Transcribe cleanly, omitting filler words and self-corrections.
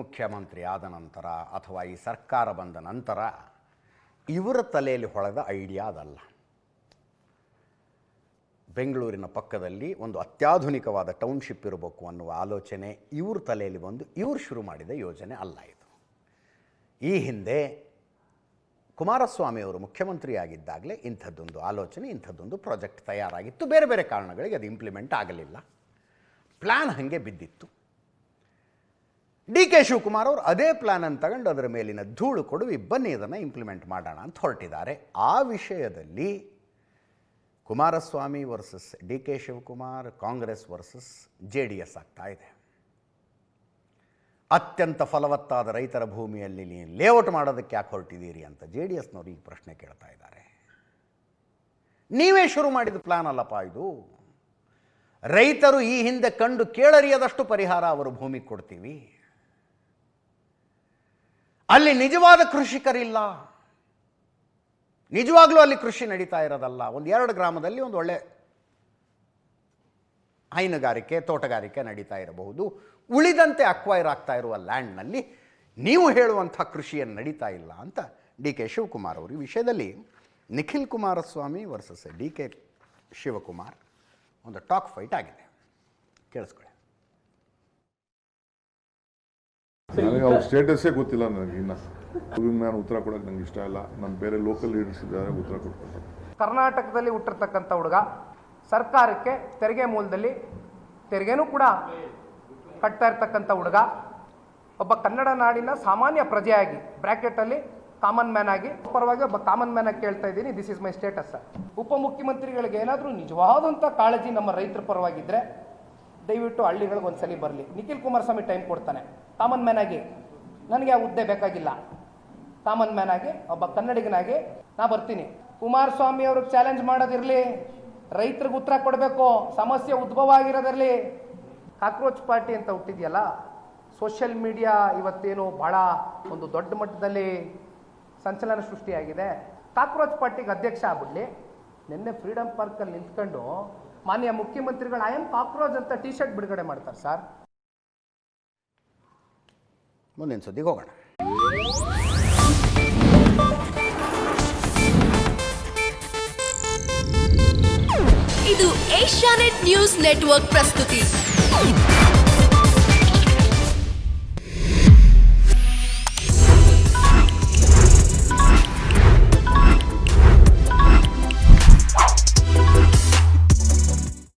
ಮುಖ್ಯಮಂತ್ರಿ ಆದ ನಂತರ ಅಥವಾ ಈ ಸರ್ಕಾರ ಬಂದ ನಂತರ ಇವರ ತಲೆಯಲ್ಲಿ ಹೊಳೆದ ಐಡಿಯಾ ಅದಲ್ಲ. ಬೆಂಗಳೂರಿನ ಪಕ್ಕದಲ್ಲಿ ಒಂದು ಅತ್ಯಾಧುನಿಕವಾದ ಟೌನ್ಶಿಪ್ ಇರಬೇಕು ಅನ್ನುವ ಆಲೋಚನೆ ಇವ್ರ ತಲೆಯಲ್ಲಿ ಬಂದು ಇವರು ಶುರು ಮಾಡಿದ ಯೋಜನೆ ಅಲ್ಲ ಇದು. ಈ ಹಿಂದೆ ಕುಮಾರಸ್ವಾಮಿ ಅವರು ಮುಖ್ಯಮಂತ್ರಿಯಾಗಿದ್ದಾಗಲೇ ಇಂಥದ್ದೊಂದು ಆಲೋಚನೆ, ಇಂಥದ್ದೊಂದು ಪ್ರಾಜೆಕ್ಟ್ ತಯಾರಾಗಿತ್ತು. ಬೇರೆ ಬೇರೆ ಕಾರಣಗಳಿಗೆ ಅದು ಇಂಪ್ಲಿಮೆಂಟ್ ಆಗಲಿಲ್ಲ, ಪ್ಲ್ಯಾನ್ ಹಾಗೆ ಬಿದ್ದಿತ್ತು. ಡಿ ಕೆ ಶಿವಕುಮಾರ್ ಅವರು ಅದೇ ಪ್ಲ್ಯಾನನ್ನು ತಗೊಂಡು ಅದರ ಮೇಲಿನ ಧೂಳು ಕೊಡುವಿ ಬನ್ನಿ ಇದನ್ನು ಇಂಪ್ಲಿಮೆಂಟ್ ಮಾಡೋಣ ಅಂತ ಹೊರಟಿದ್ದಾರೆ. ಆ ವಿಷಯದಲ್ಲಿ Kumaraswamy versus D K Shivakumar, Congress versus JDS ಆಗ್ತಾ ಇದೆ. ಅತ್ಯಂತ ಫಲವತ್ತಾದ ರೈತರ ಭೂಮಿಯಲ್ಲಿ ನೀವು ಲೇಔಟ್ ಮಾಡೋದಕ್ಕೆ ಯಾಕೆ ಹೊರಟಿದ್ದೀರಿ ಅಂತ JDSನವರು ಈಗ ಪ್ರಶ್ನೆ ಕೇಳ್ತಾ ಇದ್ದಾರೆ. ನೀವೇ ಶುರು ಮಾಡಿದ ಪ್ಲಾನ್ ಅಲ್ಲಪ್ಪ ಇದು. ರೈತರು ಈ ಹಿಂದೆ ಕಂಡು ಕೇಳರಿಯದಷ್ಟು ಪರಿಹಾರ ಅವರು ಭೂಮಿಗೆ ಕೊಡ್ತೀವಿ. ಅಲ್ಲಿ ನಿಜವಾದ ಕೃಷಿಕರಿಲ್ಲ, ನಿಜವಾಗ್ಲೂ ಅಲ್ಲಿ ಕೃಷಿ ನಡೀತಾ ಇರೋದಲ್ಲ. ಒಂದು 2 ಗ್ರಾಮದಲ್ಲಿ ಒಂದು ಒಳ್ಳೆ ಹೈನುಗಾರಿಕೆ, ತೋಟಗಾರಿಕೆ ನಡೀತಾ ಇರಬಹುದು. ಉಳಿದಂತೆ ಅಕ್ವೈರ್ ಆಗ್ತಾ ಇರುವ ಲ್ಯಾಂಡ್ನಲ್ಲಿ ನೀವು ಹೇಳುವಂಥ ಕೃಷಿಯನ್ನು ನಡೀತಾ ಇಲ್ಲ ಅಂತ ಡಿ ಕೆ ಶಿವಕುಮಾರ್ ಅವರು ಈ ವಿಷಯದಲ್ಲಿ Nikhil Kumaraswamy versus D K Shivakumar ಒಂದು ಟಾಕ್ ಫೈಟ್ ಆಗಿದೆ. ಕೇಳಿಸ್ಕೊಳ್ಳಿ. ನನಗೆ ಅವ್ರ ಸ್ಟೇಟಸ್ಸೇ ಗೊತ್ತಿಲ್ಲ. ನನಗೆ ಇನ್ನು ನಾನು ಉತ್ತರ ಕೊಡೋಕೆ ನಂಗೆ ಇಷ್ಟ ಇಲ್ಲ. ನಾನು ಬೇರೆ ಲೋಕಲ್ ಲೀಡರ್ಸ್ ಇದ್ದಾರೆ, ಉತ್ತರ ಕೊಡ್ತಾರೆ. ಕರ್ನಾಟಕದಲ್ಲಿ ಹುಟ್ಟಿರ್ತಕ್ಕಂಥ ಹುಡುಗ ಸರ್ಕಾರಕ್ಕೆ ತೆರಿಗೆ ಮೂಲದಲ್ಲಿ ತೆರಿಗೆನೂ ಕೂಡ ಕಟ್ತಾ ಇರ್ತಕ್ಕಂಥ ಹುಡುಗ, ಒಬ್ಬ ಕನ್ನಡ ನಾಡಿನ ಸಾಮಾನ್ಯ ಪ್ರಜೆಯಾಗಿ ಬ್ರ್ಯಾಕೆಟಲ್ಲಿ ಕಾಮನ್ ಮ್ಯಾನ್ ಆಗಿ, ಪರವಾಗಿ ಒಬ್ಬ ಕಾಮನ್ ಮ್ಯಾನ್ ಆಗಿ ಕೇಳ್ತಾ ಇದ್ದೀನಿ, ದಿಸ್ ಇಸ್ ಮೈ ಸ್ಟೇಟಸ್. ಉಪಮುಖ್ಯಮಂತ್ರಿಗಳಿಗೆ ಏನಾದರೂ ನಿಜವಾದಂಥ ಕಾಳಜಿ ನಮ್ಮ ರೈತರ ಪರವಾಗಿದ್ದರೆ ದಯವಿಟ್ಟು ಹಳ್ಳಿಗಳಿಗೆ ಒಂದ್ಸಲಿ ಬರಲಿ. ನಿಖಿಲ್ ಕುಮಾರಸ್ವಾಮಿ ಟೈಮ್ ಕೊಡ್ತಾನೆ ಕಾಮನ್ ಮ್ಯಾನ್ ಆಗಿ. ನನಗೆ ಆ ಹುದ್ದೆ ಬೇಕಾಗಿಲ್ಲ. ಕಾಮನ್ ಮ್ಯಾನ್ ಆಗಿ ಒಬ್ಬ ಕನ್ನಡಿಗನಾಗಿ ನಾ ಬರ್ತೀನಿ. ಕುಮಾರಸ್ವಾಮಿ ಅವ್ರಿಗೆ ಚಾಲೆಂಜ್ ಮಾಡೋದಿರಲಿ, ರೈತರಿಗೆ ಉತ್ತರ ಕೊಡಬೇಕು, ಸಮಸ್ಯೆ ಉದ್ಭವ ಆಗಿರೋದಿರಲಿ. ಕಾಕ್ರೋಚ್ ಪಾರ್ಟಿ ಅಂತ ಹುಟ್ಟಿದೆಯಲ್ಲ, ಸೋಷಿಯಲ್ ಮೀಡಿಯಾ ಇವತ್ತೇನು ಭಾಳ ಒಂದು ದೊಡ್ಡ ಮಟ್ಟದಲ್ಲಿ ಸಂಚಲನ ಸೃಷ್ಟಿಯಾಗಿದೆ. ಕಾಕ್ರೋಚ್ ಪಾರ್ಟಿಗೆ ಅಧ್ಯಕ್ಷ ಆಗ್ಬಿಡ್ಲಿ. ನಿನ್ನೆ ಫ್ರೀಡಮ್ ಪಾರ್ಕಲ್ಲಿ ನಿಂತ್ಕೊಂಡು ಮಾನ್ಯ ಮುಖ್ಯಮಂತ್ರಿಗಳು ಐ ಆಮ್ ಕಾಕ್ರೋಚ್ ಅಂತ ಟಿ ಶರ್ಟ್ ಬಿಡುಗಡೆ ಮಾಡ್ತಾರೆ ಸರ್. ಮುಂದಿನ ಸುದ್ದಿಗೆ ಹೋಗೋಣ. ಇದು ಏಷ್ಯಾನೆಟ್ ನ್ಯೂಸ್ ನೆಟ್ವರ್ಕ್ ಪ್ರಸ್ತುತಿ.